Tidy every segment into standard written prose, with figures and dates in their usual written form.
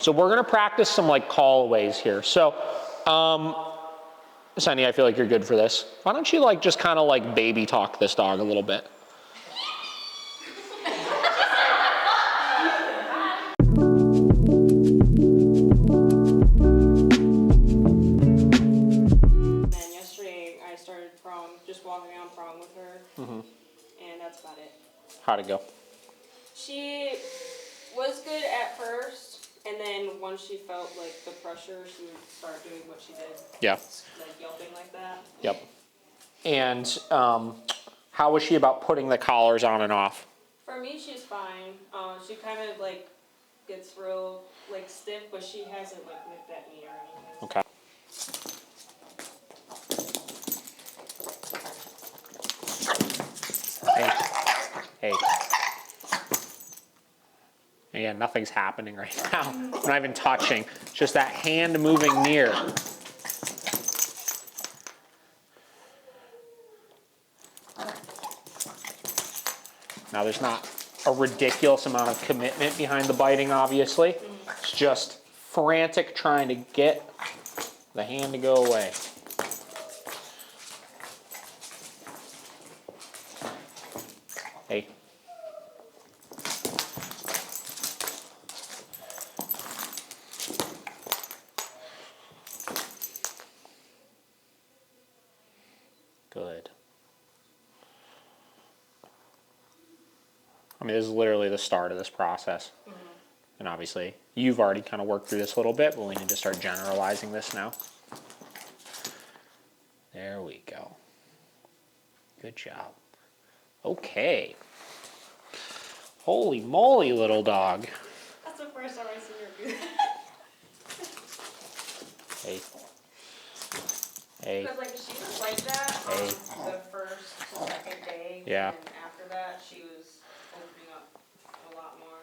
So we're gonna practice some like callaways here. So, Sunny, I feel like you're good for this. Why don't you like just kind of like baby talk this dog a little bit? And yesterday I started prong, just walking on prong with her, and that's about it. How'd it go? She was good at first, and then once she felt like the pressure, she would start doing what she did. Yeah. Like yelping like that. Yep. And how was she about putting the collars on and off? For me, she's fine. She kind of like gets real like stiff, but she hasn't like nipped at me or anything. Okay. Hey. Again, nothing's happening right now. I'm not even touching. It's just that hand moving near. Now there's not a ridiculous amount of commitment behind the biting, obviously. It's just frantic trying to get the hand to go away. Hey. Good. I mean, this is literally the start of this process. And obviously, you've already kind of worked through this a little bit, but we need to start generalizing this now. There we go. Good job. Okay. Holy moly, little dog. That's the first time I've seen her do that. Hey. Hey. Because like she was like that the first to second day. Yeah. And after that, she was opening up a lot more.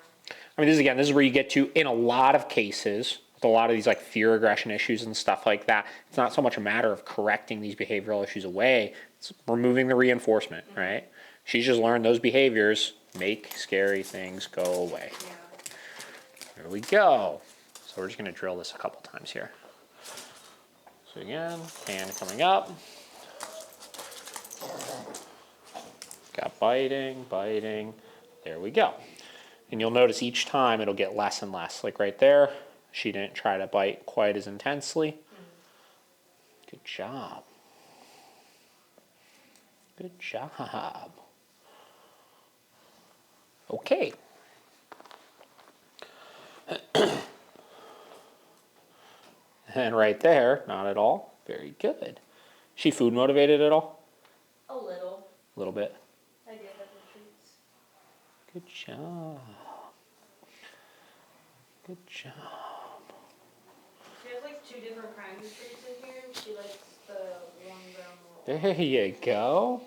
I mean, this is where you get to, in a lot of cases, with a lot of these like fear aggression issues and stuff like that, it's not so much a matter of correcting these behavioral issues away, it's removing the reinforcement, right? She's just learned those behaviors make scary things go away. Yeah. There we go. So we're just gonna drill this a couple times here. So again, hand coming up. Got biting. There we go. And you'll notice each time it'll get less and less. Like right there, she didn't try to bite quite as intensely. Good job. Good job. Okay. And right there, not at all. Very good. She food motivated at all? A little. A little bit. I did have the treats. Good job. Good job. She has like 2 different kinds of treats in here. She likes the 1 gram roll. There you go.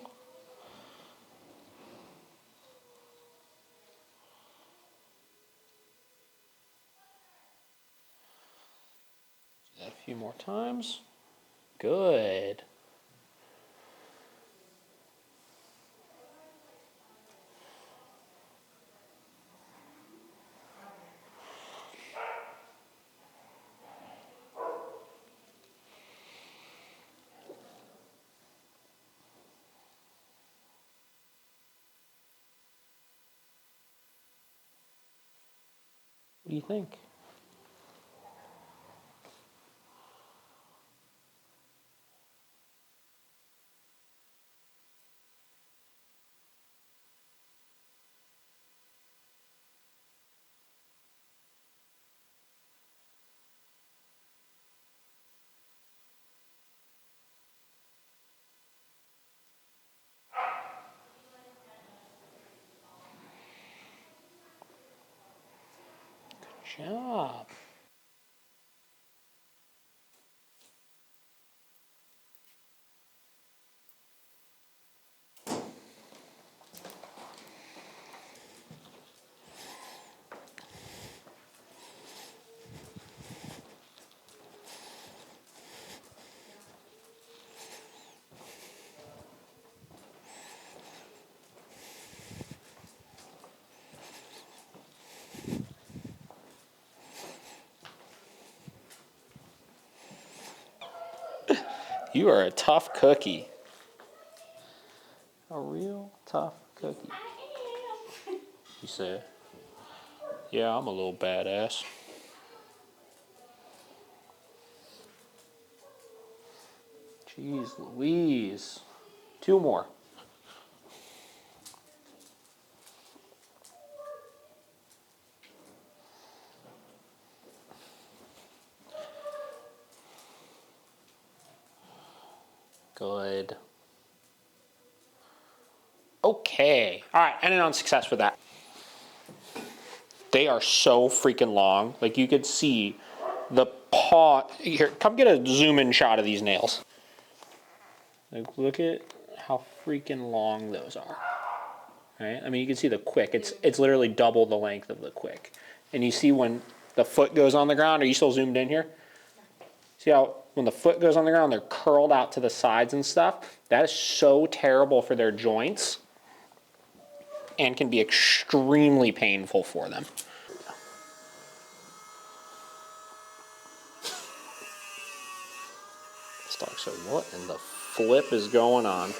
Do that a few more times. Good. What do you think? Good job. You are a tough cookie. A real tough cookie. You said, yeah, I'm a little badass. Jeez Louise. 2 more. Good. Okay. All right, ending on success with that. They are so freaking long. Like you could see the paw. Here, come get a zoom in shot of these nails. Like look at how freaking long those are. Right? I mean, you can see the quick. It's literally double the length of the quick. And you see when the foot goes on the ground. Are you still zoomed in here? See how when the foot goes on the ground, they're curled out to the sides and stuff? That is so terrible for their joints and can be extremely painful for them. This dog said, what in the flip is going on?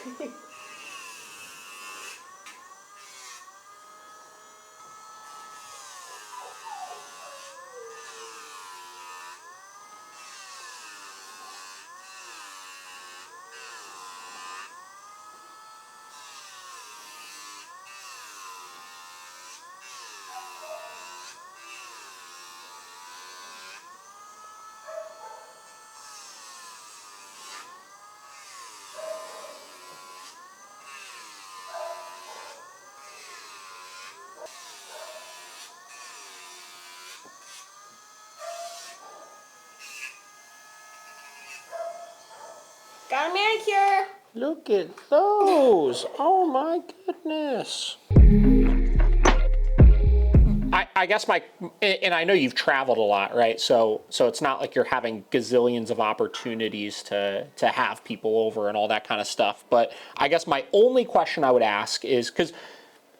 Got a manicure. Look at those. Oh my goodness. I guess and I know you've traveled a lot, right? So it's not like you're having gazillions of opportunities to have people over and all that kind of stuff. But I guess my only question I would ask is, because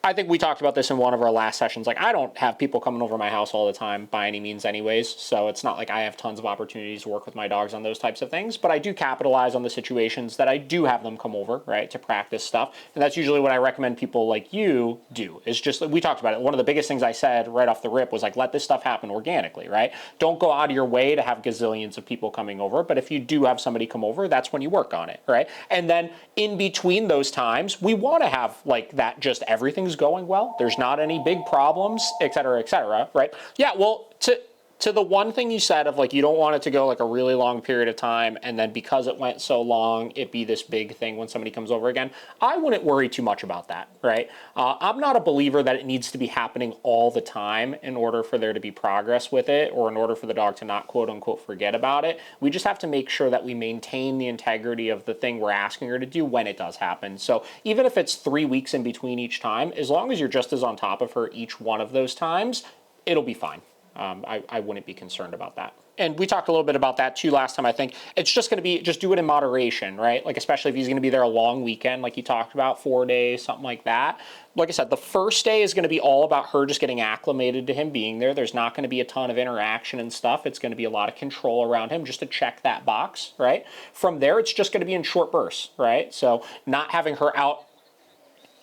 I think we talked about this in one of our last sessions. Like, I don't have people coming over my house all the time by any means anyways. So it's not like I have tons of opportunities to work with my dogs on those types of things. But I do capitalize on the situations that I do have them come over, right, to practice stuff. And that's usually what I recommend people like you do. Is just, we talked about it. One of the biggest things I said right off the rip was like, let this stuff happen organically, right? Don't go out of your way to have gazillions of people coming over. But if you do have somebody come over, that's when you work on it, right? And then in between those times, we want to have like that just everything's going well. There's not any big problems, et cetera, right? Yeah, well, to the one thing you said of like, you don't want it to go like a really long period of time, and then because it went so long, it be this big thing when somebody comes over again. I wouldn't worry too much about that, right? I'm not a believer that it needs to be happening all the time in order for there to be progress with it, or in order for the dog to not quote unquote forget about it. We just have to make sure that we maintain the integrity of the thing we're asking her to do when it does happen. So even if it's 3 weeks in between each time, as long as you're just as on top of her each one of those times, it'll be fine. I wouldn't be concerned about that. And we talked a little bit about that too last time. I think it's just going to be, just do it in moderation, right? Like, especially if he's going to be there a long weekend, like you talked about, 4 days, something like that. Like I said, the first day is going to be all about her just getting acclimated to him being there. There's not going to be a ton of interaction and stuff. It's going to be a lot of control around him just to check that box, right? From there, it's just going to be in short bursts, right? So not having her out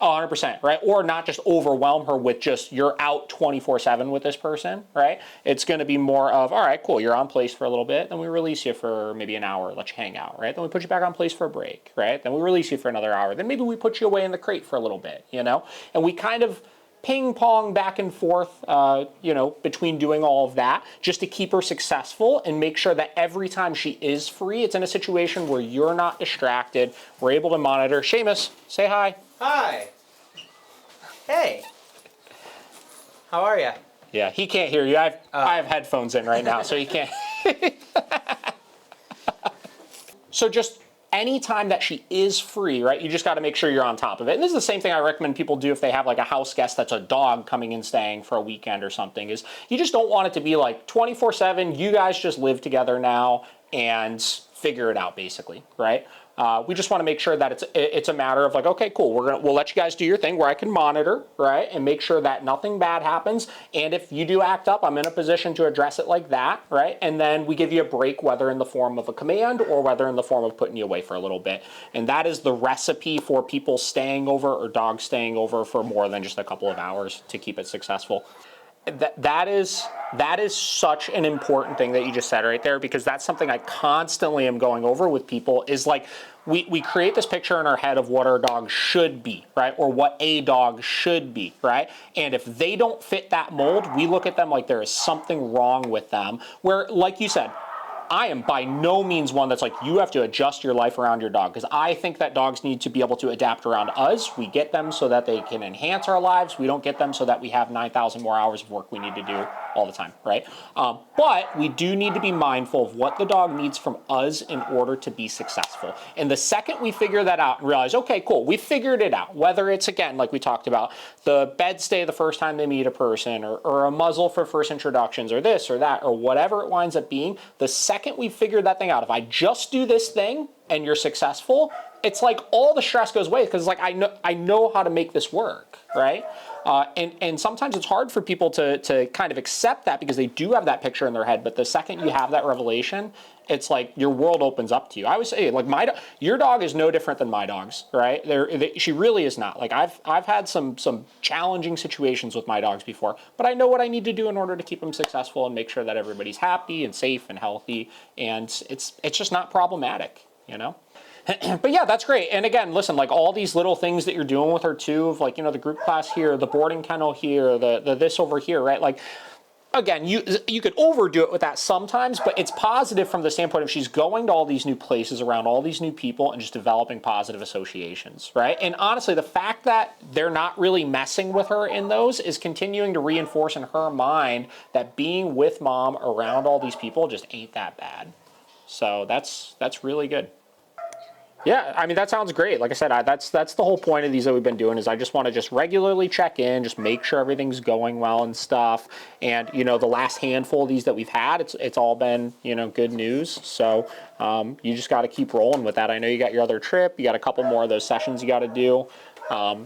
100%, right? Or not just overwhelm her with just, you're out 24/7 with this person, right? It's going to be more of, all right, cool, you're on place for a little bit, then we release you for maybe an hour, let you hang out, right? Then we put you back on place for a break, right? Then we release you for another hour. Then maybe we put you away in the crate for a little bit, you know? And we kind of ping pong back and forth, you know, between doing all of that, just to keep her successful and make sure that every time she is free, it's in a situation where you're not distracted. We're able to monitor. Seamus, say hi. Hi. Hey. How are you? Yeah, he can't hear you. I have headphones in right now, so he can't. So just any time that she is free, right, you just got to make sure you're on top of it. And this is the same thing I recommend people do if they have like a house guest that's a dog coming and staying for a weekend or something, is you just don't want it to be like 24/7, you guys just live together now and figure it out basically, right? We just want to make sure that it's a matter of like, okay, cool, we'll let you guys do your thing where I can monitor, right, and make sure that nothing bad happens. And if you do act up, I'm in a position to address it like that, right? And then we give you a break, whether in the form of a command or whether in the form of putting you away for a little bit. And that is the recipe for people staying over or dogs staying over for more than just a couple of hours to keep it successful. That is such an important thing that you just said right there, because that's something I constantly am going over with people is like, we create this picture in our head of what our dog should be, right? Or what a dog should be, right? And if they don't fit that mold, we look at them like there is something wrong with them. Where, like you said, I am by no means one that's like, you have to adjust your life around your dog, because I think that dogs need to be able to adapt around us. We get them so that they can enhance our lives. We don't get them so that we have 9,000 more hours of work we need to do all the time, right? But we do need to be mindful of what the dog needs from us in order to be successful. And the second we figure that out and realize, okay, cool, we figured it out, whether it's, again, like we talked about, the bed stay the first time they meet a person, or a muzzle for first introductions, or this or that, or whatever it winds up being, the second we figure that thing out, if I just do this thing and you're successful, it's like all the stress goes away, because like I know how to make this work, right? And sometimes it's hard for people to kind of accept that, because they do have that picture in their head. But the second you have that revelation, it's like your world opens up to you. I would say, like, your dog is no different than my dogs, right? She really is not. Like I've had some challenging situations with my dogs before, but I know what I need to do in order to keep them successful and make sure that everybody's happy and safe and healthy, and it's just not problematic, you know? But yeah, that's great. And again, listen, like all these little things that you're doing with her too, of like, you know, the group class here, the boarding kennel here, the this over here, right? Like, again, you could overdo it with that sometimes, but it's positive from the standpoint of she's going to all these new places around all these new people and just developing positive associations, right? And honestly, the fact that they're not really messing with her in those is continuing to reinforce in her mind that being with mom around all these people just ain't that bad. So that's really good. Yeah, I mean, that sounds great. Like I said, that's the whole point of these that we've been doing, is I just want to just regularly check in, just make sure everything's going well and stuff. And, you know, the last handful of these that we've had, it's all been, you know, good news. So you just got to keep rolling with that. I know you got your other trip. You got a couple more of those sessions you got to do.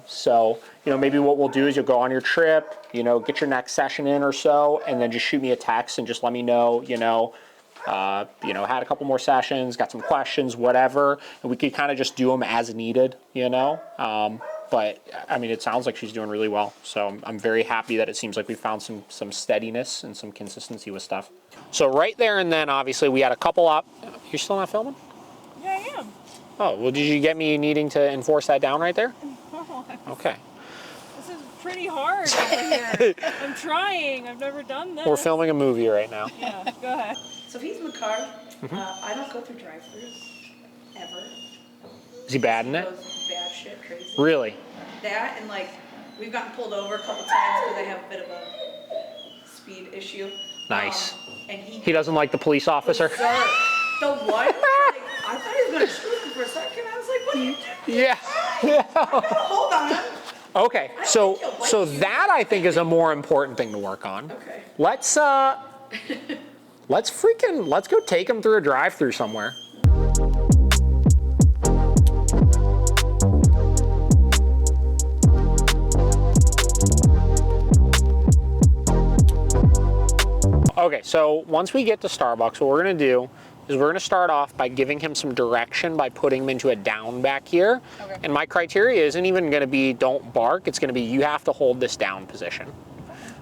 So, you know, maybe what we'll do is you'll go on your trip, you know, get your next session in or so, and then just shoot me a text and just let me know, had a couple more sessions, got some questions, whatever, and we could kind of just do them as needed, you know. But I mean, it sounds like she's doing really well, so I'm very happy that it seems like we found some steadiness and some consistency with stuff. So right there and then, obviously, we had a couple up. You're still not filming? Yeah, I am. Oh, well, did you get me needing to enforce that down right there? Okay. This is pretty hard over here. I'm trying. I've never done this. We're filming a movie right now. Yeah, go ahead. So if he's in the car, I don't go through drive-thrus, ever. Is he bad in it? He goes bad shit crazy. Really? That, and like, we've gotten pulled over a couple times because I have a bit of a speed issue. Nice. And He doesn't like the police officer? Sir, the one, like, I thought he was going to shoot me for a second. I was like, what are you doing? Yeah. Hold on. Okay, so that I think is a more important thing to work on. Okay. Let's go take him through a drive-through somewhere. Okay, so once we get to Starbucks, what we're gonna do is we're gonna start off by giving him some direction by putting him into a down back here. Okay. And my criteria isn't even gonna be don't bark, it's gonna be you have to hold this down position.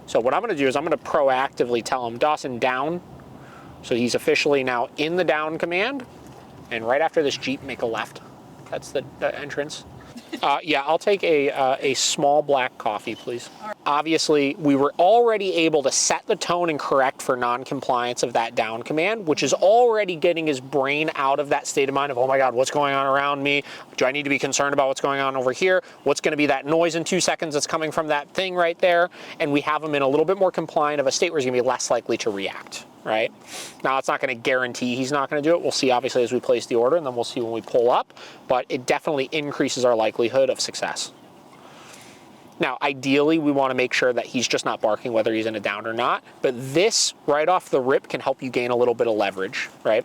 So what I'm gonna do is I'm gonna proactively tell him, Dawson, down. So he's officially now in the down command. And right after this Jeep, make a left. That's the entrance. Yeah, I'll take a small black coffee, please. Obviously, we were already able to set the tone and correct for non-compliance of that down command, which is already getting his brain out of that state of mind of, oh my God, what's going on around me? Do I need to be concerned about what's going on over here? What's going to be that noise in 2 seconds that's coming from that thing right there? And we have him in a little bit more compliant of a state where he's going to be less likely to react, right? Now, it's not going to guarantee he's not going to do it. We'll see, obviously, as we place the order, and then we'll see when we pull up. But it definitely increases our likelihood of success. Now, ideally, we want to make sure that he's just not barking whether he's in a down or not. But this, right off the rip, can help you gain a little bit of leverage, right?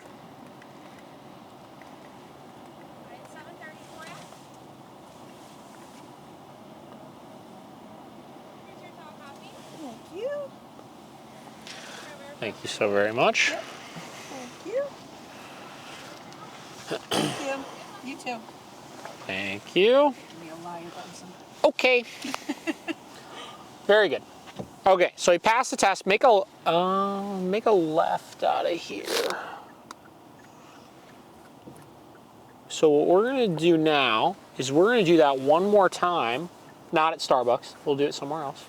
you so very much. Thank you. Thank you. You too. Thank you. Give me a lion person. Okay. Very good. Okay, so he passed the test. Make a left out of here. So what we're gonna do now is we're gonna do that one more time, not at Starbucks. We'll do it somewhere else.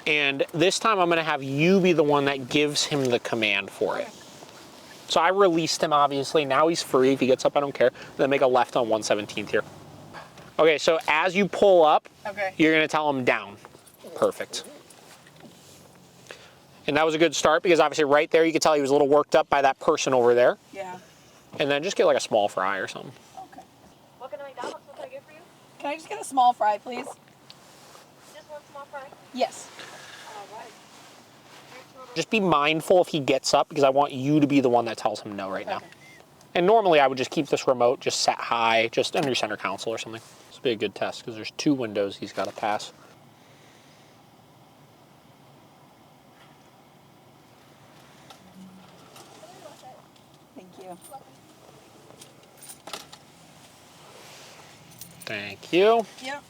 And this time I'm gonna have you be the one that gives him the command for it. So I released him, obviously. Now he's free. If he gets up, I don't care. Then make a left on 117th here. Okay, so as you pull up, you're gonna tell him down. Perfect. And that was a good start because obviously right there you could tell he was a little worked up by that person over there. Yeah. And then just get like a small fry or something. Okay. What can I McDonald's? What can I get for you? Can I just get a small fry, please? Just one small fry. Yes. All right. Just be mindful if he gets up because I want you to be the one that tells him no right now. Okay. And normally I would just keep this remote just set high, just under your center console or something. This will be a good test because there's 2 windows he's got to pass. Thank you. Thank you. Yep.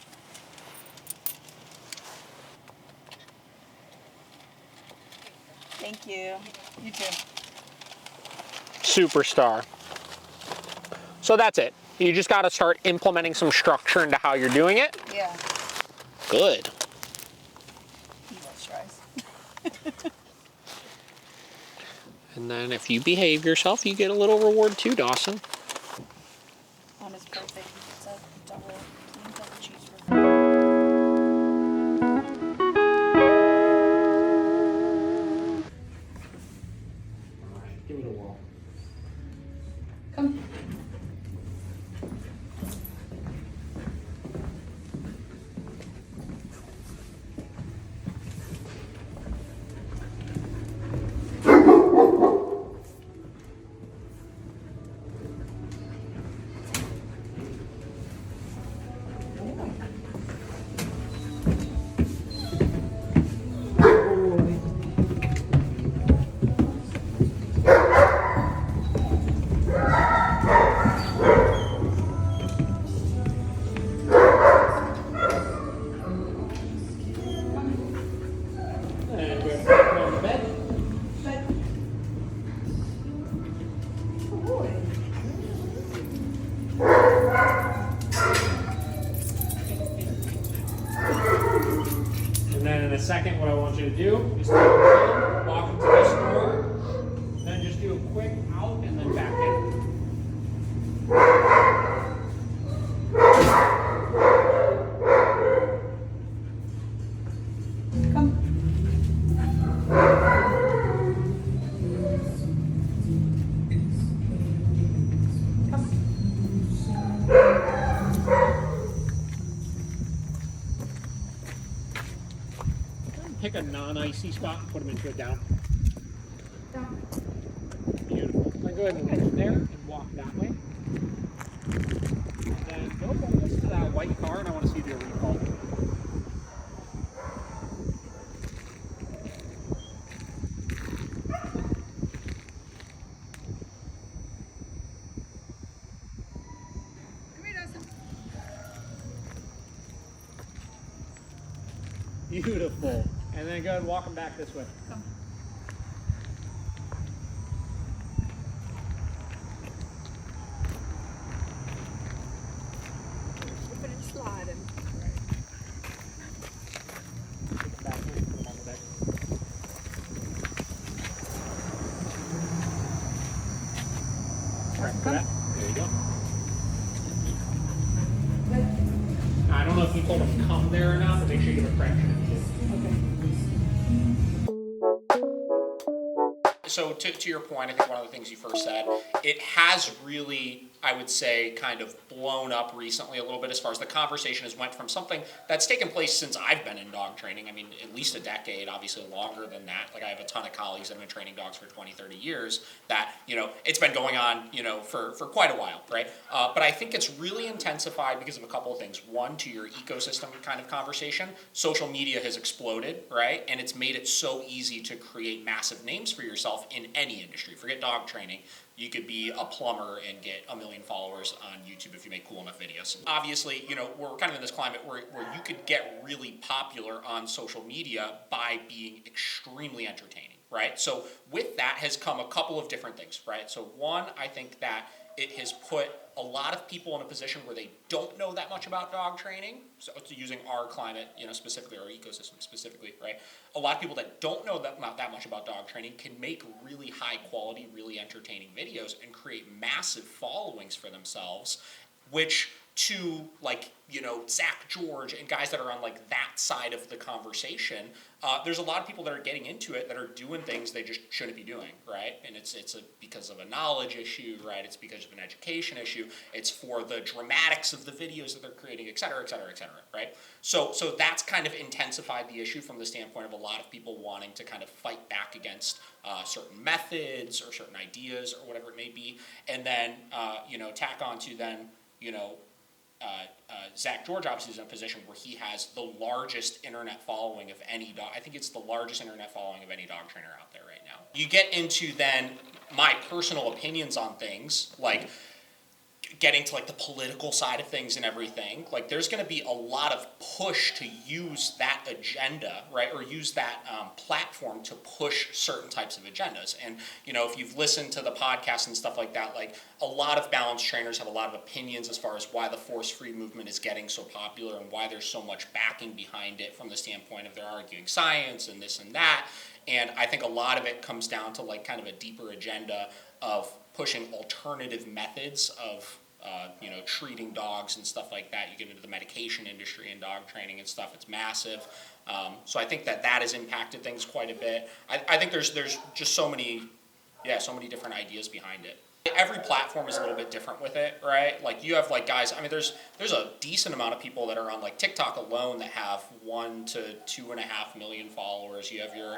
Thank you. You too. Superstar. So that's it. You just got to start implementing some structure into how you're doing it. Yeah. Good. He loves tries. And then if you behave yourself, you get a little reward too, Dawson. On his birthday, he gets a double cheeseburger. Give it a whirl. Come. And go ahead and put it on the bed. And then in a second, what I want you to do is take your phone, walk into this door, then just do a quick out and then back in. Pick a non-icy spot and put them into it down. Beautiful. Then go ahead and move there and walk that way. And then go almost to that white car and I want to see if you'll recall. Beautiful. And then go ahead and walk them back this way. Come. Open and sliding. Take them back in, put them on the bed. Correct for that. There you go. I don't know if you told them come there or not, but make sure you give a correction. So to your point, I think one of the things you first said, it has really, I would say, kind of blown up recently a little bit as far as the conversation has went from something that's taken place since I've been in dog training. I mean, at least a decade, obviously longer than that. Like I have a ton of colleagues that have been training dogs for 20, 30 years that, it's been going on, for quite a while, right? But I think it's really intensified because of a couple of things. One, to your ecosystem kind of conversation, social media has exploded, right? And it's made it so easy to create massive names for yourself in any industry. Forget dog training. You could be a plumber and get 1 million followers on YouTube if you make cool enough videos. Obviously, we're kind of in this climate where you could get really popular on social media by being extremely entertaining, right? So with that has come a couple of different things, right? So one, I think that it has put a lot of people in a position where they don't know that much about dog training. So using our climate, specifically, our ecosystem specifically, right? A lot of people that don't know that much about dog training can make really high quality, really entertaining videos and create massive followings for themselves, which to Zach George and guys that are on that side of the conversation, there's a lot of people that are getting into it that are doing things they just shouldn't be doing, right? And it's because of a knowledge issue, right? It's because of an education issue. It's for the dramatics of the videos that they're creating, et cetera, et cetera, et cetera, right? So that's kind of intensified the issue from the standpoint of a lot of people wanting to kind of fight back against certain methods or certain ideas or whatever it may be, and then tack on to then Zach George obviously is in a position where he has the largest internet following of any dog. I think it's the largest internet following of any dog trainer out there right now. You get into then my personal opinions on things, like getting to the political side of things and everything. There's going to be a lot of push to use that agenda, right, or use that platform to push certain types of agendas. And if you've listened to the podcast and stuff like that, a lot of balance trainers have a lot of opinions as far as why the force-free movement is getting so popular and why there's so much backing behind it from the standpoint of they're arguing science and this and that. And I think a lot of it comes down to kind of a deeper agenda of pushing alternative methods of treating dogs and stuff like that. You get into the medication industry and dog training and stuff. It's massive. So I think that has impacted things quite a bit. I think there's just so many different ideas behind it. Every platform is a little bit different with it, right? You have guys, I mean, there's a decent amount of people that are on TikTok alone that have 1 to 2.5 million followers. You have your,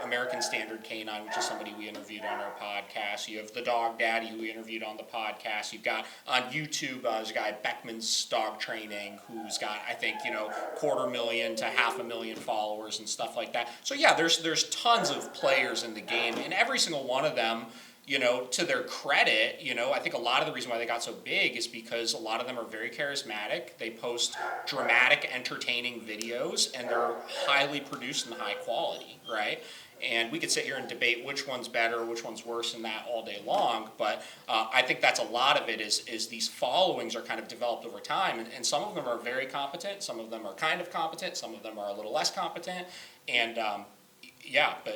American Standard Canine, which is somebody we interviewed on our podcast. You have the Dog Daddy who we interviewed on the podcast. You've got on YouTube, there's a guy, Beckman's Dog Training, who's got, I think, 250,000 to 500,000 followers and stuff like that. So yeah, there's tons of players in the game, and every single one of them, to their credit, I think a lot of the reason why they got so big is because a lot of them are very charismatic. They post dramatic, entertaining videos, and they're highly produced and high quality, right? And we could sit here and debate which one's better, which one's worse than that all day long, but I think that's a lot of it is these followings are kind of developed over time, and some of them are very competent, some of them are kind of competent, some of them are a little less competent, and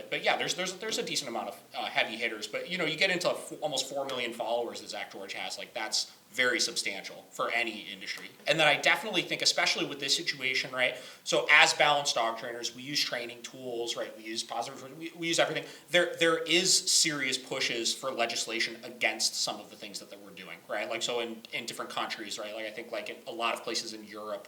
but yeah, there's a decent amount of heavy hitters, but you get into almost 4 million followers that Zach George has. That's very substantial for any industry. And then I definitely think, especially with this situation, right? So as balanced dog trainers, we use training tools, right? We use positive, we use everything. There is serious pushes for legislation against some of the things that we're doing, right? So in different countries, right? I think in a lot of places in Europe,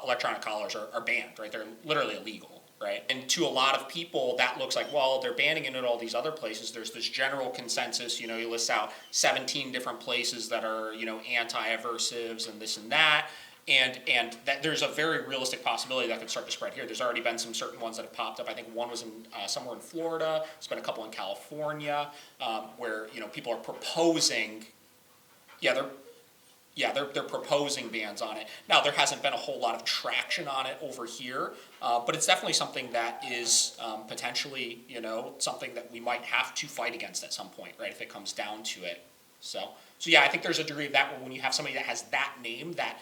electronic collars are banned, right? They're literally illegal. Right? And to a lot of people, that looks like, well, they're banning it in all these other places. There's this general consensus, you list out 17 different places that are, anti-aversives and this and that. And that there's a very realistic possibility that could start to spread here. There's already been some certain ones that have popped up. I think one was in somewhere in Florida. There's been a couple in California where, people are proposing, they're proposing bans on it. Now, there hasn't been a whole lot of traction on it over here, but it's definitely something that is potentially, something that we might have to fight against at some point, right, if it comes down to it. So yeah, I think there's a degree of that when you have somebody that has that name that,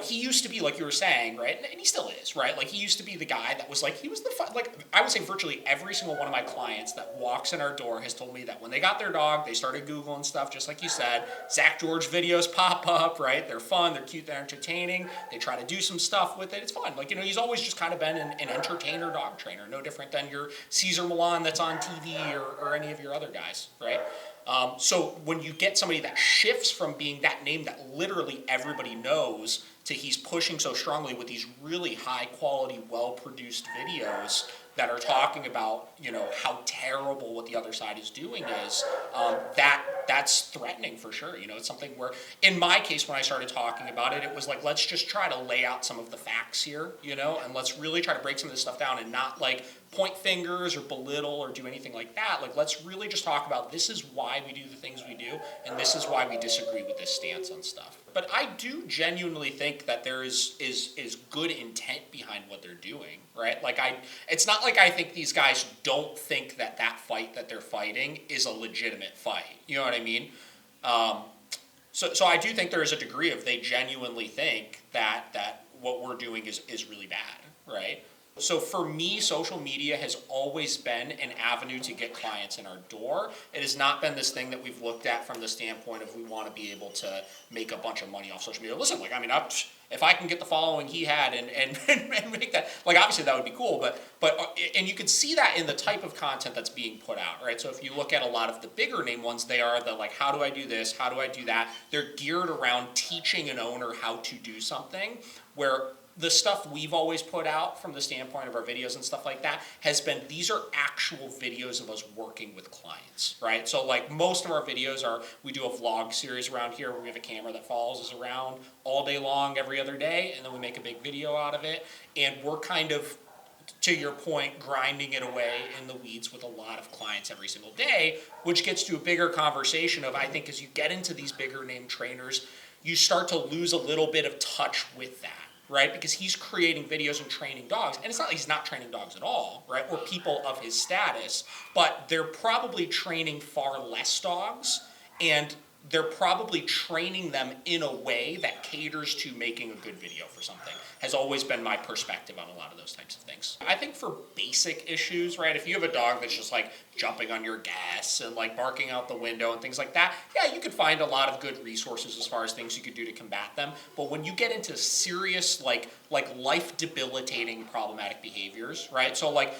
he used to be, like you were saying, right, and he still is, right, he used to be the guy that was he was the I would say virtually every single one of my clients that walks in our door has told me that when they got their dog, they started Googling stuff, just like you said. Zach George videos pop up, right, they're fun, they're cute, they're entertaining, they try to do some stuff with it, it's fun. He's always just kind of been an entertainer dog trainer, no different than your Cesar Millan that's on TV or any of your other guys, right? So when you get somebody that shifts from being that name that literally everybody knows to he's pushing so strongly with these really high quality, well produced videos that are talking about, you know, how terrible what the other side is doing is, that's threatening for sure. You know, it's something where, in my case, when I started talking about it, it was like, let's just try to lay out some of the facts here, you know, and let's really try to break some of this stuff down and not like point fingers or belittle or do anything like that. Like, let's really just talk about this is why we do the things we do, and this is why we disagree with this stance on stuff. But I do genuinely think that there is good intent behind what they're doing, right? Like, it's not like I think these guys don't think that that fight that they're fighting is a legitimate fight. You know what I mean? So I do think there is a degree of they genuinely think that what we're doing is really bad, right? So for me, social media has always been an avenue to get clients in our door. It has not been this thing that we've looked at from the standpoint of we want to be able to make a bunch of money off social media. Listen, like, I mean, if I can get the following he had and make that, like, obviously that would be cool, but and you can see that in the type of content that's being put out, right? So if you look at a lot of the bigger name ones, they are the like, how do I do this? How do I do that? They're geared around teaching an owner how to do something, where the stuff we've always put out from the standpoint of our videos and stuff like that has been, these are actual videos of us working with clients, right? So like most of our videos are, we do a vlog series around here where we have a camera that follows us around all day long, every other day, and then we make a big video out of it. And we're kind of, to your point, grinding it away in the weeds with a lot of clients every single day, which gets to a bigger conversation of, I think as you get into these bigger name trainers, you start to lose a little bit of touch with that. Right, because he's creating videos and training dogs, and it's not like he's not training dogs at all, right, or people of his status, but they're probably training far less dogs, and they're probably training them in a way that caters to making a good video for something, has always been my perspective on a lot of those types of things. I think for basic issues, right, if you have a dog that's just like jumping on your gas and like barking out the window and things like that, yeah, you could find a lot of good resources as far as things you could do to combat them. But when you get into serious, like life debilitating problematic behaviors, right, so like,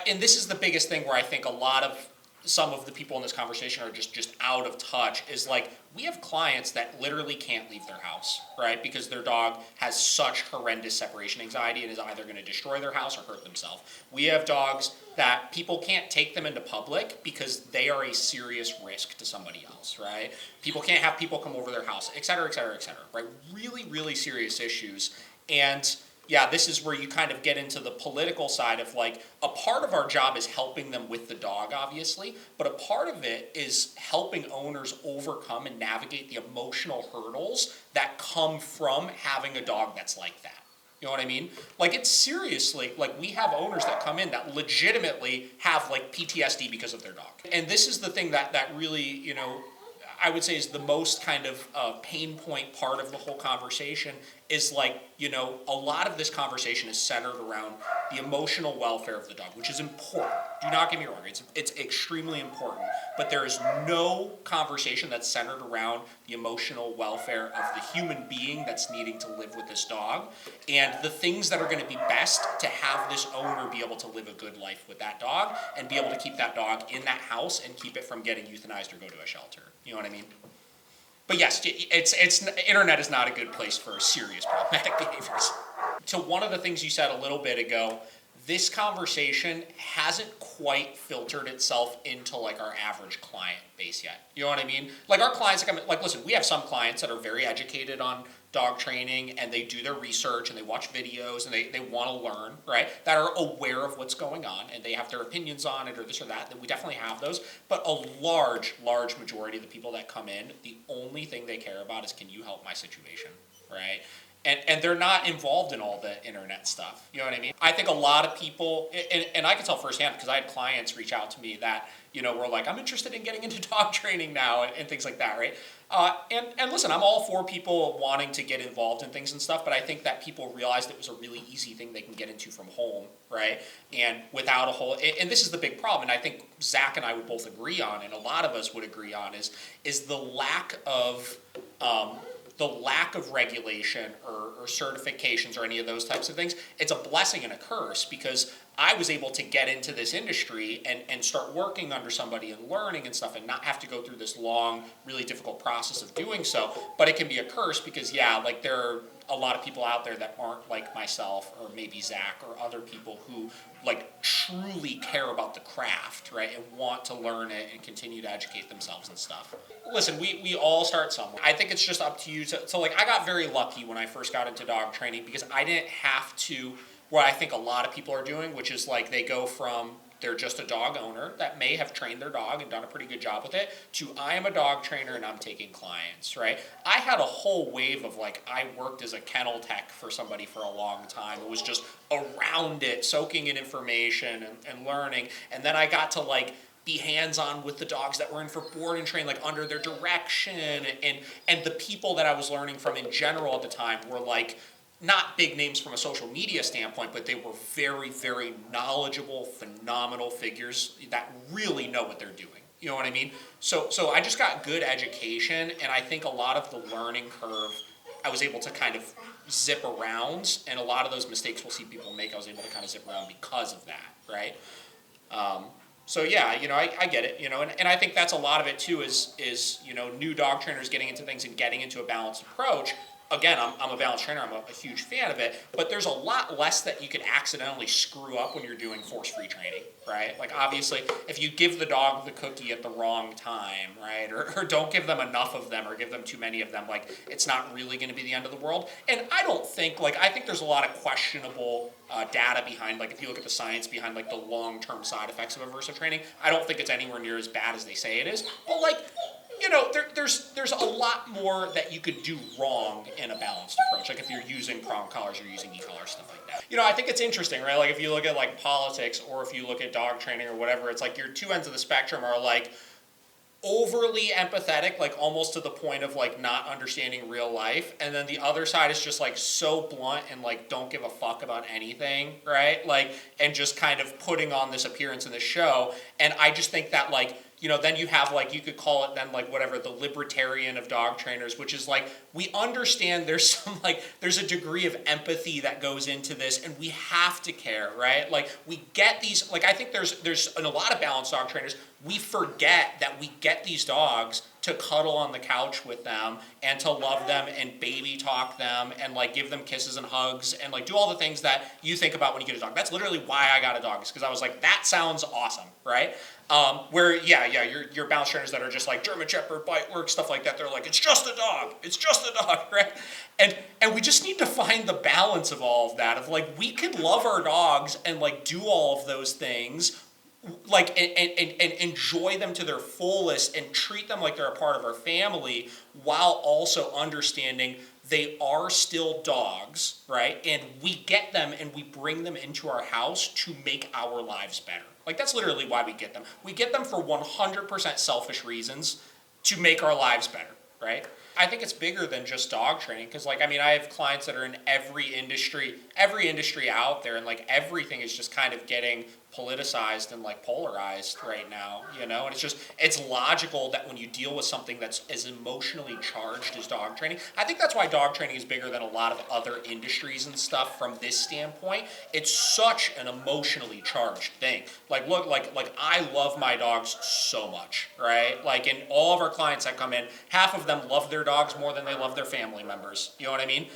and this is the biggest thing where I think a lot of some of the people in this conversation are just out of touch, is like, we have clients that literally can't leave their house, right? Because their dog has such horrendous separation anxiety and is either going to destroy their house or hurt themselves. We have dogs that people can't take them into public because they are a serious risk to somebody else, right? People can't have people come over their house, et cetera, et cetera, et cetera, right? Really, really serious issues. And yeah, this is where you kind of get into the political side of like, a part of our job is helping them with the dog, obviously, but a part of it is helping owners overcome and navigate the emotional hurdles that come from having a dog that's like that. You know what I mean? Like, it's seriously, like, we have owners that come in that legitimately have like PTSD because of their dog. And this is the thing that really, you know, I would say is the most kind of pain point part of the whole conversation, is like, you know, a lot of this conversation is centered around the emotional welfare of the dog, which is important. Do not get me wrong, it's extremely important, but there is no conversation that's centered around the emotional welfare of the human being that's needing to live with this dog, and the things that are going to be best to have this owner be able to live a good life with that dog, and be able to keep that dog in that house and keep it from getting euthanized or go to a shelter. You know what I mean? But yes, internet is not a good place for serious problematic behaviors. To one of the things you said a little bit ago, this conversation hasn't quite filtered itself into like our average client base yet. You know what I mean? Like, our clients that come in, like, listen, we have some clients that are very educated on dog training, and they do their research and they watch videos and they want to learn, right? That are aware of what's going on and they have their opinions on it or this or that. That we definitely have those. But a large majority of the people that come in, the only thing they care about is, can you help my situation, right? And they're not involved in all the internet stuff. You know what I mean? I think a lot of people, and I can tell firsthand because I had clients reach out to me that, you know, were like, I'm interested in getting into dog training now and things like that, right? And listen, I'm all for people wanting to get involved in things and stuff, but I think that people realized it was a really easy thing they can get into from home, right? And without a whole, and this is the big problem, and I think Zach and I would both agree on, and a lot of us would agree on, is the lack of regulation or certifications or any of those types of things. It's a blessing and a curse, because I was able to get into this industry and start working under somebody and learning and stuff and not have to go through this long, really difficult process of doing so. But it can be a curse because, yeah, like there are a lot of people out there that aren't like myself or maybe Zach or other people who like truly care about the craft, right, and want to learn it and continue to educate themselves and stuff. Listen, we all start somewhere. I think it's just up to you to like, I got very lucky when I first got into dog training because I didn't have to, what I think a lot of people are doing, which is like they go from they're just a dog owner that may have trained their dog and done a pretty good job with it to I am a dog trainer and I'm taking clients, right? I had a whole wave of like, I worked as a kennel tech for somebody for a long time. It was just around it, soaking in information and learning. And then I got to like be hands-on with the dogs that were in for board and train, like under their direction. And the people that I was learning from in general at the time were like, not big names from a social media standpoint, but they were very, very knowledgeable, phenomenal figures that really know what they're doing. You know what I mean? So I just got good education, and I think a lot of the learning curve, I was able to kind of zip around, and a lot of those mistakes we'll see people make, I was able to kind of zip around because of that, right? So yeah, you know, I get it, you know, and I think that's a lot of it too is, you know, new dog trainers getting into things and getting into a balanced approach. Again, I'm a balanced trainer, I'm a huge fan of it, but there's a lot less that you could accidentally screw up when you're doing force-free training, right? Like obviously, if you give the dog the cookie at the wrong time, right, or don't give them enough of them or give them too many of them, like it's not really gonna be the end of the world. And I don't think, like I think there's a lot of questionable data behind, like if you look at the science behind like the long-term side effects of aversive training, I don't think it's anywhere near as bad as they say it is, but like, you know, there's a lot more that you could do wrong in a balanced approach. Like if you're using prong collars, you're using e-collars, stuff like that. You know, I think it's interesting, right? Like if you look at like politics or if you look at dog training or whatever, it's like your two ends of the spectrum are like overly empathetic, like almost to the point of like not understanding real life. And then the other side is just like so blunt and like don't give a fuck about anything, right? Like, and just kind of putting on this appearance in the show. And I just think that like, you know, then you have like, you could call it then like whatever, the libertarian of dog trainers, which is like, we understand there's some like, there's a degree of empathy that goes into this and we have to care, right? Like we get these, like I think there's in a lot of balanced dog trainers, we forget that we get these dogs to cuddle on the couch with them and to love them and baby talk them and like give them kisses and hugs and like do all the things that you think about when you get a dog. That's literally why I got a dog, is because I was like, that sounds awesome, right? Where your balance trainers that are just like German Shepherd, bite work, stuff like that, they're like, it's just a dog, right? And we just need to find the balance of all of that, of like, we can love our dogs and like do all of those things, like and enjoy them to their fullest and treat them like they're a part of our family, while also understanding they are still dogs, right? And we get them and we bring them into our house to make our lives better. Like that's literally why we get them. We get them for 100% selfish reasons to make our lives better, right? I think it's bigger than just dog training, because like, I mean, I have clients that are in every industry out there, and like everything is just kind of getting politicized and like polarized right now, you know? And it's logical that when you deal with something that's as emotionally charged as dog training, I think that's why dog training is bigger than a lot of other industries and stuff from this standpoint. It's such an emotionally charged thing. Like look, like I love my dogs so much, right? Like, and all of our clients that come in, half of them love their dogs more than they love their family members, you know what I mean?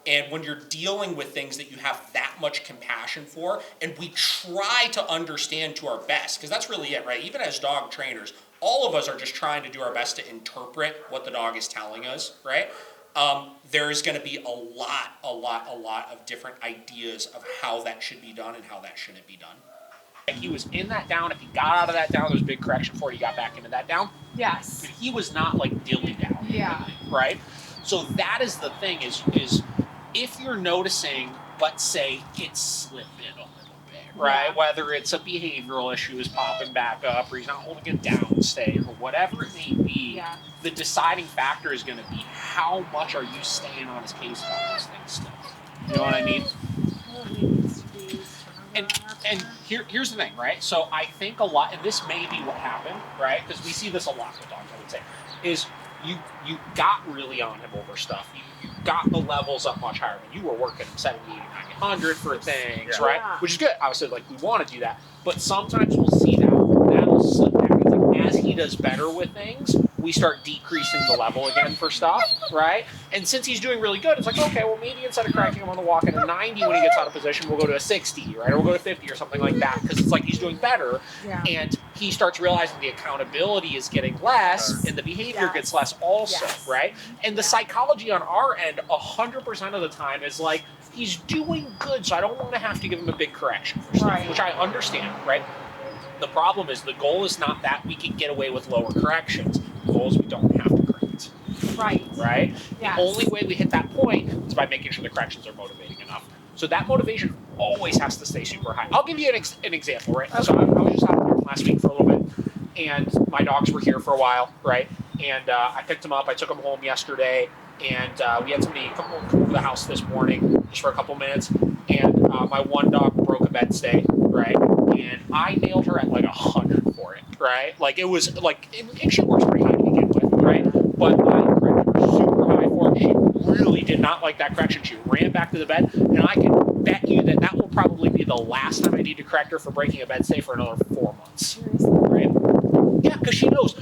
And when you're dealing with things that you have that much compassion for, and we try to understand to our best, because that's really it, right? Even as dog trainers, all of us are just trying to do our best to interpret what the dog is telling us, right? There's going to be a lot of different ideas of how that should be done and how that shouldn't be done. He was in that down. If he got out of that down, there was a big correction before he got back into that down. Yes. But he was not like dilly down. Yeah. Right? So that is the thing is if you're noticing, let's say it's slipping a little bit, right? Yeah. Whether it's a behavioral issue is popping back up, or he's not holding it down safe, or whatever it may be, Yeah. the deciding factor is going to be how much are you staying on his case about these things still. You know what I mean? And here's the thing, right? So I think a lot, and this may be what happened, right? Because we see this a lot with dogs, I would say, is you got really on him over stuff. You got the levels up much higher. When you were working 70, 80, 90, 100 for things, right? Yeah. Which is good. Obviously, like, we want to do that. But sometimes we'll see that'll slip back. It's like, as he does better with things, we start decreasing the level again for stuff, right? And since he's doing really good, it's like, okay, well, maybe instead of correcting him on the walk at a 90 when he gets out of position, we'll go to a 60, right? Or we'll go to 50 or something like that, because it's like he's doing better. Yeah. And he starts realizing the accountability is getting less and the behavior gets less also, right? And the psychology on our end, 100% of the time, is like, he's doing good, so I don't want to have to give him a big correction for stuff, Right. which I understand, right? The problem is the goal is not that we can get away with lower corrections. The goal is we don't have to correct. Right. Right? Yes. The only way we hit that point is by making sure the corrections are motivating enough. So that motivation always has to stay super high. I'll give you an example, right? Okay. So I was just out there last week for a little bit, and my dogs were here for a while, right? And I picked them up. I took them home yesterday, and we had somebody come over the house this morning just for a couple minutes. And my one dog broke a bed stay, right? And I nailed her at like 100 for it, right? Like, it was like, and she works pretty high to begin with, right? But I corrected her super high for it. She really did not like that correction. She ran back to the bed, and I can bet you that will probably be the last time I need to correct her for breaking a bed stay for another 4 months, right? Yeah, because she knows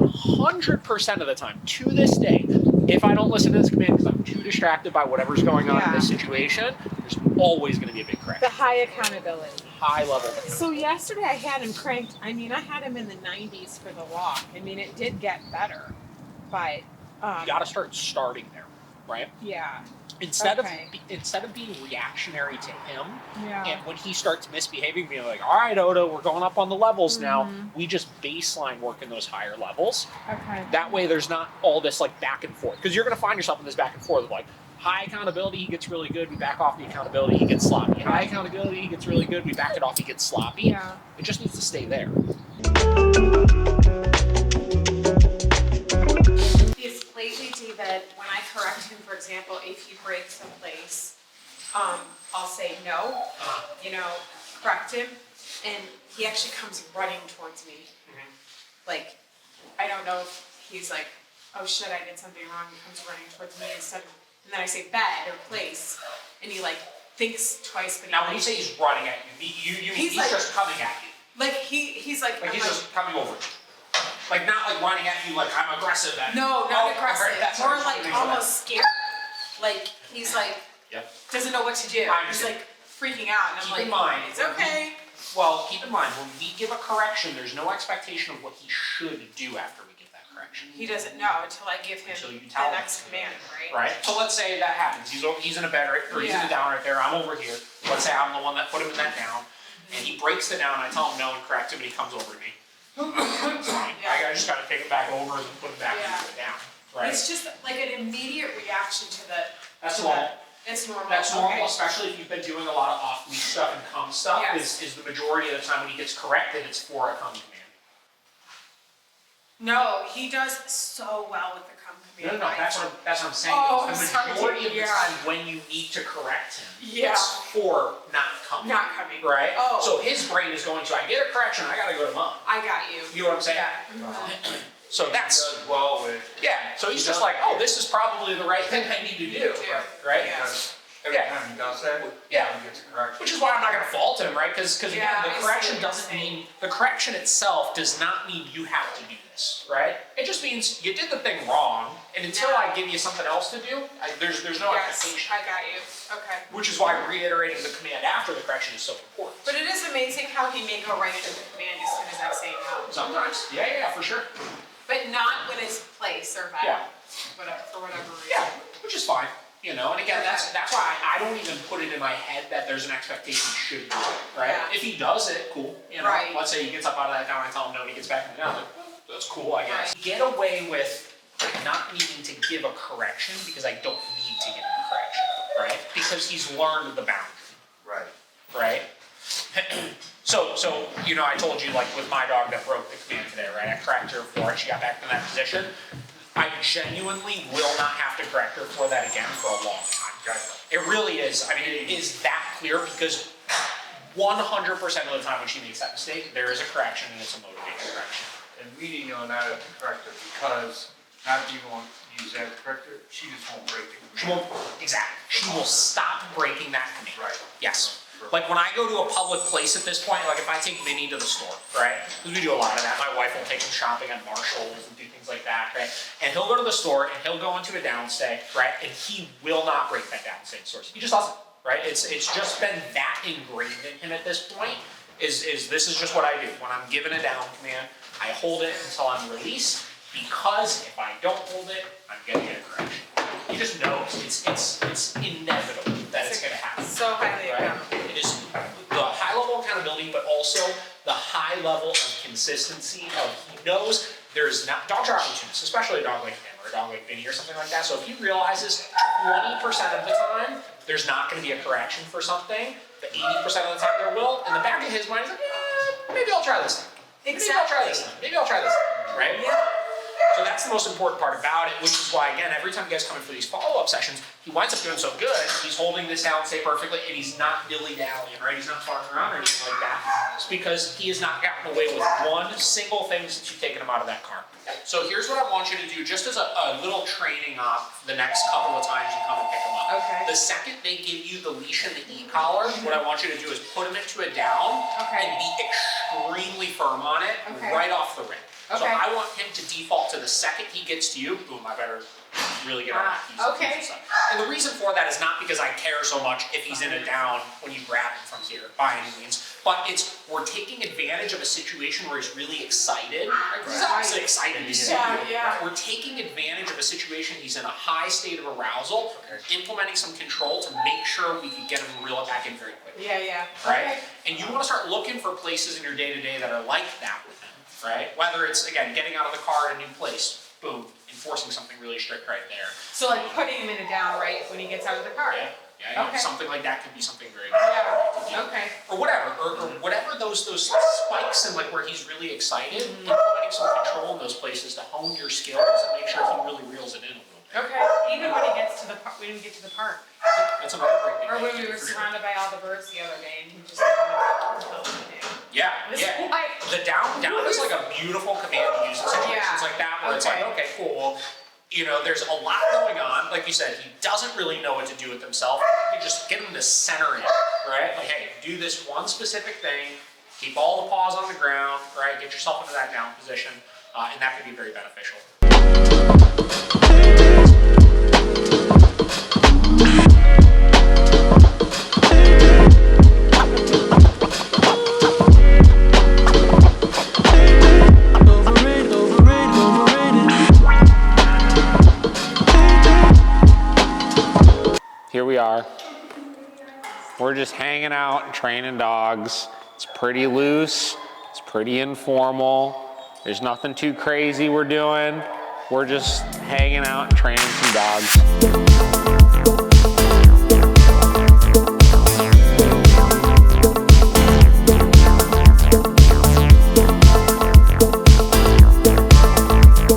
100% of the time, to this day, if I don't listen to this command because I'm too distracted by whatever's going on in this situation, there's always going to be a big correction. The high accountability. High level. So yesterday I had him cranked. I mean, I had him in the 90s for the walk. I mean, it did get better, but You got to starting there, right? yeah, Instead Okay. of being reactionary to him, yeah, and when he starts misbehaving, being like, all right, Odo, we're going up on the levels now, we just baseline work in those higher levels. okay, That way there's not all this like back and forth. Because you're going to find yourself in this back and forth of like, high accountability, he gets really good, we back off the accountability, he gets sloppy. High accountability, he gets really good, we back it off, he gets sloppy. yeah. It just needs to stay there. It's lately, David, when I correct him, for example, if he breaks a place, I'll say no, correct him, and he actually comes running towards me. Like, I don't know if he's like, oh shit, I did something wrong, he comes running towards me instead of, and then I say bed or place, and he like thinks twice, but he Now when you say he's running at you, you mean he's like, just coming at you. like he's like, Like I'm he's just coming over. Like not like running at you like I'm aggressive at you. no, not Oh, aggressive, that's more what like I'm saying. almost scared. Like he's like Yep. doesn't know what to do. I He's understand. like freaking out, and I'm Keep like, in mind, it's okay. Well, keep in mind, when we give a correction, there's no expectation of what he should do after we give that correction. He doesn't know until I give him Until you the tell him. next command, right? Right? So let's say that happens. He's in a bed or he's in a down right there. I'm over here. Let's say I'm the one that put him in that down, and he breaks the down. I tell him no and correct him, and he comes over to me. It's fine. I just gotta take it back over and put it back into the down. Right? It's just like an immediate reaction to the. That's to normal. It's normal. That's normal, okay. especially if you've been doing a lot of off-leash stuff and come stuff. Yes. Is the majority of the time when he gets corrected, it's for a come command. No, he does so well with the come command. No, that's what I'm saying. Oh, the I'm sorry, majority of the yeah. time when you need to correct him, Yeah. it's for not coming. Not coming. Right? Oh. So his brain is going to, I get a correction, I gotta go to mom. I got you. You know what I'm saying? Yeah. So that's, does well with, yeah, so he's just like, oh, this is probably the right thing I need to do. Right? Yeah. because every Yeah. time he does that, Yeah. he gets a correction. Which is why I'm not gonna fault him, right? Because again, Yeah, the I see correction what you're doesn't saying. mean, the correction itself does not mean you have to do this, right? It just means you did the thing wrong, and until I give you something else to do, there's no Yes, expectation. I got you. Okay. Which is why reiterating the command after the correction is so important. But it is amazing how he may go right into the command as soon as I say no. Sometimes, yeah, for sure. But not when it's place or bad. Yeah. Whatever, for whatever reason. Yeah, which is fine. And again, that's why I don't even put it in my head that there's an expectation he should do it, right? Yeah. If he does it, cool. Right. Let's say he gets up out of that down, I tell him no, and he gets back in the down. Like, that's cool, I guess. Right. Get away with not needing to give a correction because I don't need to give a correction, right? Because he's learned the boundary, Right. right? So I told you like with my dog that broke the command today, right? I corrected her for it. She got back in that position. I genuinely will not have to correct her for that again for a long time. It really is. I mean, it is that clear because 100% of the time when she makes that mistake, there is a correction and it's a motivated correction. And leading on that is corrective because not even want to use that corrector, she just won't break it. She won't, exactly. She will stop breaking that command. Right. Yes. Like when I go to a public place at this point, like if I take Vinny to the store, right? Because we do a lot of that. My wife will take him shopping at Marshall's and do things like that, right? And he'll go to the store and he'll go into a downstay, right? And he will not break that downstay source. He just doesn't, right? It's just been that ingrained in him at this point. Is this is just what I do. When I'm given a down command, I hold it until I'm released, because if I don't hold it, I'm getting a correction. He just knows it's inevitable that it's gonna happen. So highly Right? accountable. It is the high level of accountability, but also the high level of consistency of he knows there's not, dogs are opportunists, especially a dog like him or a dog like Vinny or something like that. So if he realizes 20% of the time there's not gonna be a correction for something, the 80% of the time there will, in the back of his mind, he's like, maybe I'll try this time. Maybe I'll try this time. Maybe I'll try this time, right? Yeah. So that's the most important part about it, which is why, again, every time you guys come in for these follow-up sessions, he winds up doing so good, he's holding this down, say perfectly, and he's not dilly-dallying, right? He's not farting around or anything like that. It's because he has not gotten away with one single thing since you've taken him out of that car. So here's what I want you to do, just as a little training off the next couple of times you come and pick him up. Okay. The second they give you the leash and the e-collar, what I want you to do is put him into a down Okay. and be extremely firm on it Okay. right off the rip. So Okay. I want him to default to the second he gets to you, boom, I better really get on that piece of Okay. stuff. And the reason for that is not because I care so much if he's in a down when you grab him from here, by any means, but it's we're taking advantage of a situation where he's really excited. Right? He's obviously excited to see Yeah, you. yeah. We're taking advantage of a situation he's in a high state of arousal, implementing some control to make sure we can get him to reel it back in very quickly. Yeah, yeah. Right? Okay. And you want to start looking for places in your day-to-day that are like that with him, right? Whether it's, again, getting out of the car in a new place, boom, enforcing something really strict right there. So like putting him in a down right when he gets out of the car. Yeah. Okay. Something like that could be something very Yeah. Okay. or whatever, or whatever those spikes and like where he's really excited, implementing some control in those places to hone your skills and make sure he really reels it in a little bit. Okay. Even when he gets to the when we get to the park, That's another great thing. or to when do we were for sure. surrounded by all the birds the other day, and he just kind of Yeah, It's yeah. like- The down is like a beautiful command to use in situations like that where it's like, okay, cool. You know, there's a lot going on. Like you said, he doesn't really know what to do with himself. You just get him to center it, right? Like, hey, do this one specific thing. Keep all the paws on the ground, right? Get yourself into that down position, and that could be very beneficial. Here we are. We're just hanging out and training dogs. It's pretty loose. It's pretty informal. There's nothing too crazy we're doing. We're just hanging out and training some dogs.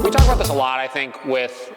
We talk about this a lot, I think, with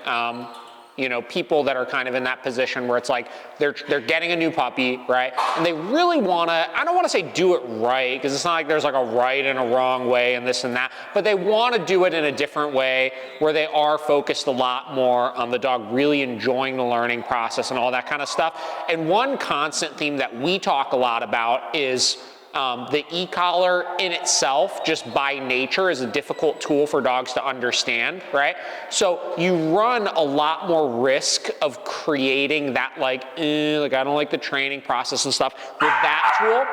you know, people that are kind of in that position where it's like they're getting a new puppy, right? And they really want to, I don't want to say do it right, because it's not like there's like a right and a wrong way and this and that, but they want to do it in a different way where they are focused a lot more on the dog really enjoying the learning process and all that kind of stuff. And one constant theme that we talk a lot about is the e-collar in itself, just by nature, is a difficult tool for dogs to understand, right? So you run a lot more risk of creating that like I don't like the training process and stuff with that tool.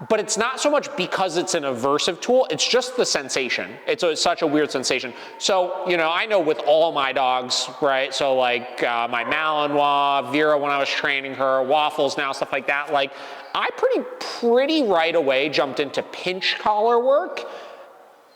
But it's not so much because it's an aversive tool, it's just the sensation. It's such a weird sensation. So, you know, I know with all my dogs, right? So like my Malinois, Vera when I was training her, Waffles now, stuff like that, like I pretty right away jumped into pinch collar work.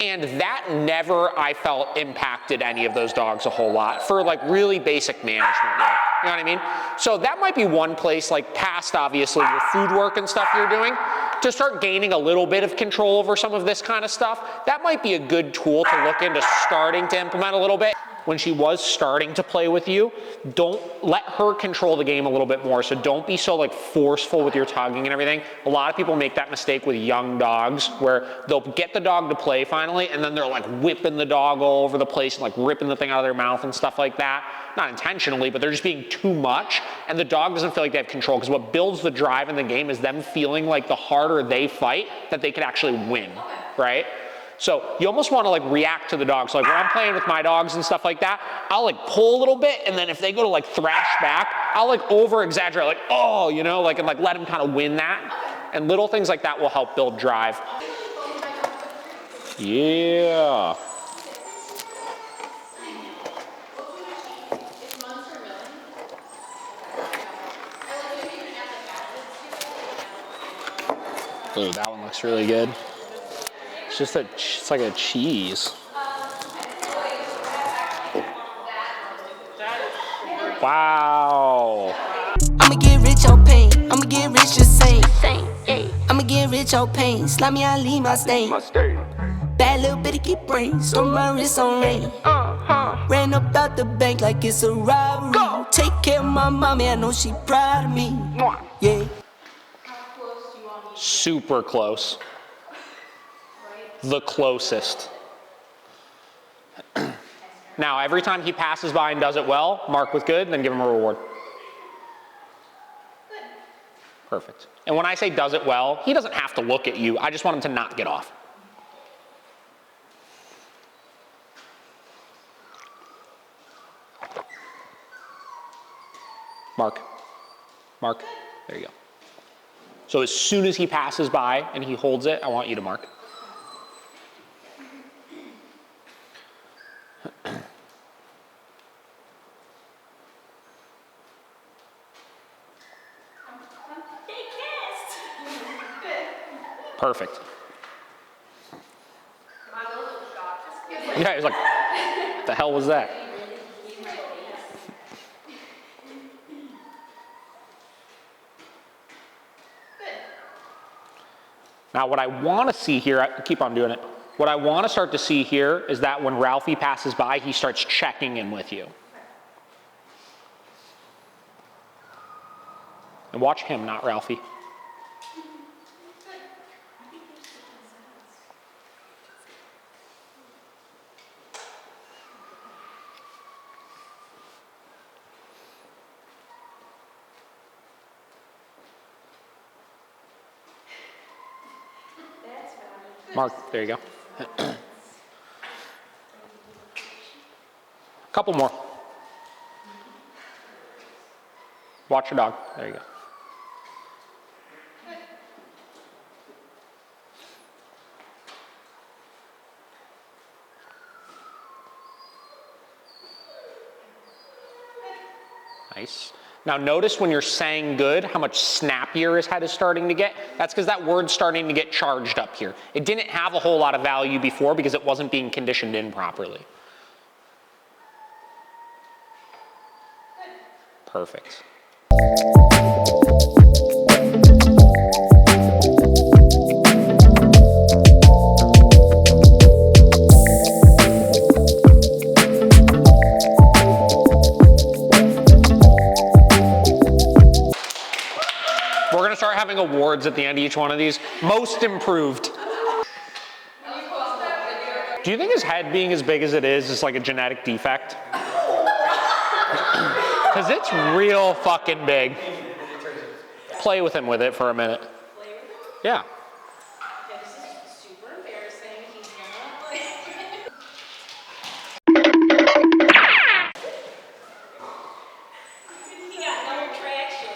And that never, I felt, impacted any of those dogs a whole lot for like really basic management. You know what I mean? So that might be one place, like past obviously your food work and stuff you're doing, to start gaining a little bit of control over some of this kind of stuff. That might be a good tool to look into starting to implement a little bit. when she was starting to play with you, don't let her control the game a little bit more. So don't be so like forceful with your tugging and everything. A lot of people make that mistake with young dogs where they'll get the dog to play finally, and then they're like whipping the dog all over the place and like ripping the thing out of their mouth and stuff like that. Not intentionally, but they're just being too much, and the dog doesn't feel like they have control, because what builds the drive in the game is them feeling like the harder they fight, that they could actually win, right? So you almost want to like react to the dog. So like when I'm playing with my dogs and stuff like that, I'll like pull a little bit, and then if they go to like thrash back, I'll like over exaggerate, like, oh, you know, like, and like let them kind of win that. And little things like that will help build drive. Yeah. Ooh, that one looks really good. It's just it's like a cheese. Wow. I'ma get rich on pain. I'ma get rich just saying. I'ma get rich on pain. Slap me, I leave my stain. Bad little bitty keep brains. On my wrist on rain. Ran up out the bank like it's a robbery. Take care of my mommy, I know she proud of me. Yeah. Super close. The closest. Now, every time he passes by and does it well, mark with good, then give him a reward. Perfect. And when I say does it well, he doesn't have to look at you. I just want him to not get off. Mark. Mark. There you go. So as soon as he passes by and he holds it, I want you to mark. Perfect. Yeah, he's like, what the hell was that? Now what I want to see here, keep on doing it. What I want to start to see here is that when Ralphie passes by, he starts checking in with you. And watch him, not Ralphie. Mark, there you go. Couple more. Watch your dog. There you go. Nice. Now notice when you're saying good, how much snappier his head is starting to get. That's because that word's starting to get charged up here. It didn't have a whole lot of value before because it wasn't being conditioned in properly. Perfect. We're going to start having awards at the end of each one of these. Most improved. Do you think his head being as big as it is like a genetic defect? Because it's real fucking big. Play with him with it for a minute. Yeah. This is super embarrassing. He's gonna He got no traction.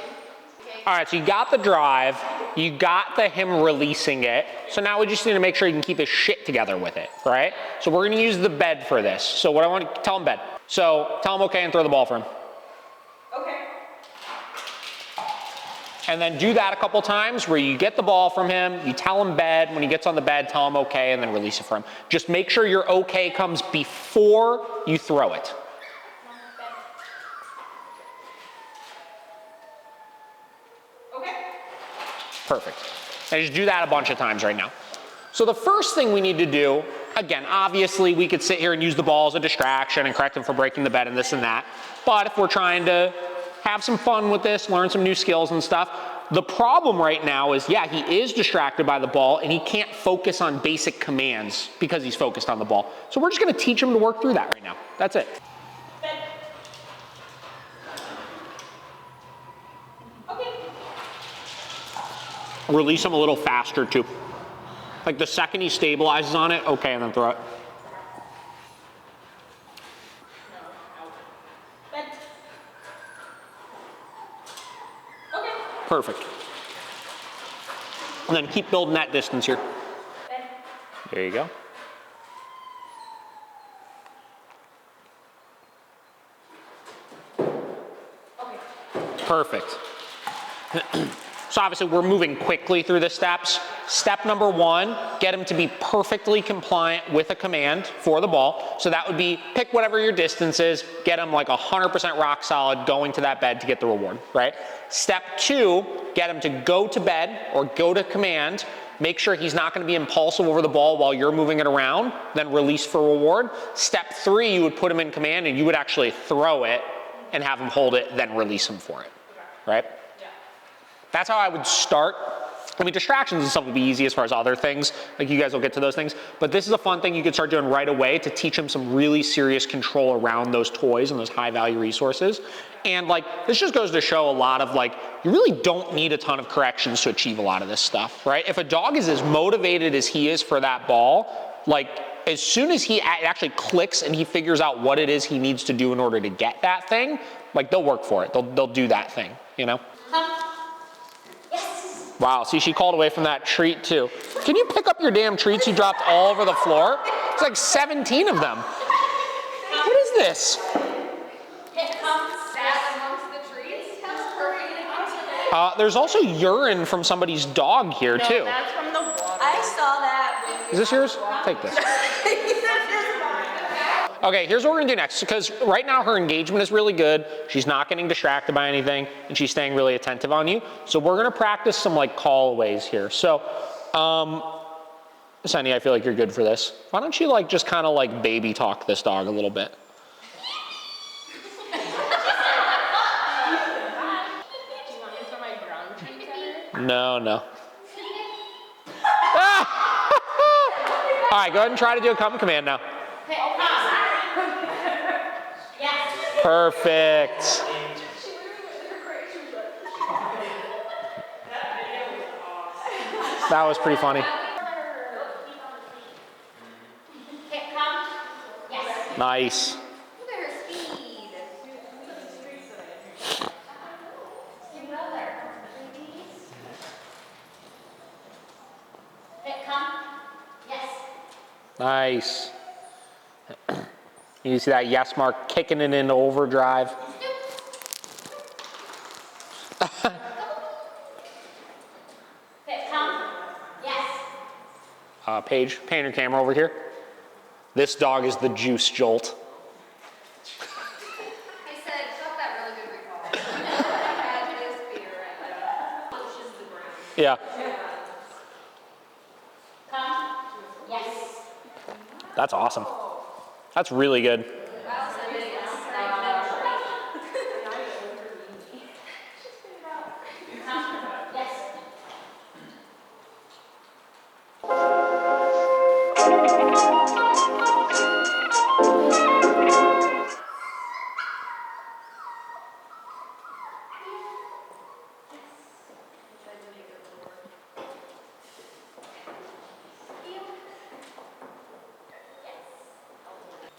All right, so you got the drive, you got the him releasing it, so now we just need to make sure he can keep his shit together with it, right? So we're gonna use the bed for this. So what I want to tell him bed. So tell him okay and throw the ball for him. Okay. And then do that a couple times where you get the ball from him, you tell him bed, when he gets on the bed, tell him okay, and then release it for him. Just make sure your okay comes before you throw it. Perfect. And just do that a bunch of times right now. So the first thing we need to do again, obviously we could sit here and use the ball as a distraction and correct him for breaking the bed and this and that. But if we're trying to have some fun with this, learn some new skills and stuff, the problem right now is, yeah, he is distracted by the ball and he can't focus on basic commands because he's focused on the ball. So we're just gonna teach him to work through that right now. That's it. Release him a little faster too. Like the second he stabilizes on it, okay, and then throw it. Perfect. And then keep building that distance here. There you go. Perfect. So obviously we're moving quickly through the steps. Step number 1, get him to be perfectly compliant with a command for the ball. So that would be pick whatever your distance is, get him like 100% rock solid going to that bed to get the reward, right? Step 2, get him to go to bed or go to command. Make sure he's not gonna be impulsive over the ball while you're moving it around, then release for reward. Step 3, you would put him in command and you would actually throw it and have him hold it, then release him for it, right? That's how I would start. I mean, distractions and stuff will be easy as far as other things, like you guys will get to those things, but this is a fun thing you can start doing right away to teach them some really serious control around those toys and those high value resources. And like, this just goes to show a lot of like, you really don't need a ton of corrections to achieve a lot of this stuff, right? If a dog is as motivated as he is for that ball, like as soon as it actually clicks and he figures out what it is he needs to do in order to get that thing, like they'll work for it, they'll do that thing, you know? Wow, see, she called away from that treat too. Can you pick up your damn treats you dropped all over the floor? It's like 17 of them. What is this? There's also urine from somebody's dog here too. That's from the water. I saw that. Is this yours? Take this. Okay, here's what we're gonna do next, because right now her engagement is really good. She's not getting distracted by anything, and she's staying really attentive on you. So we're gonna practice some like callaways here. So, Sunny, I feel like you're good for this. Why don't you like just kind of like baby talk this dog a little bit? No, no. Ah! All right, go ahead and try to do a come command now. Perfect. That was pretty funny. Nice. Nice. You see that yes mark kicking it into overdrive. Paige, pan your camera over here. This dog is the juice jolt. He said, got that really good recall. Had his beer and pushes the ground. Yeah. Come. Yes. That's awesome. That's really good.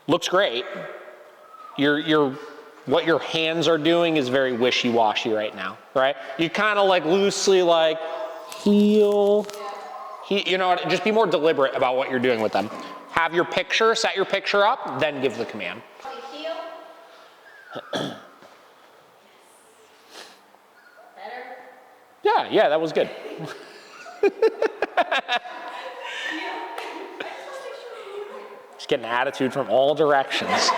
Looks great. What your hands are doing is very wishy-washy right now, right? You kind of like loosely like heel, you know what, just be more deliberate about what you're doing with them. Have your picture, set your picture up, then give the command. Heel. Better. Yeah, that was good. Just getting attitude from all directions.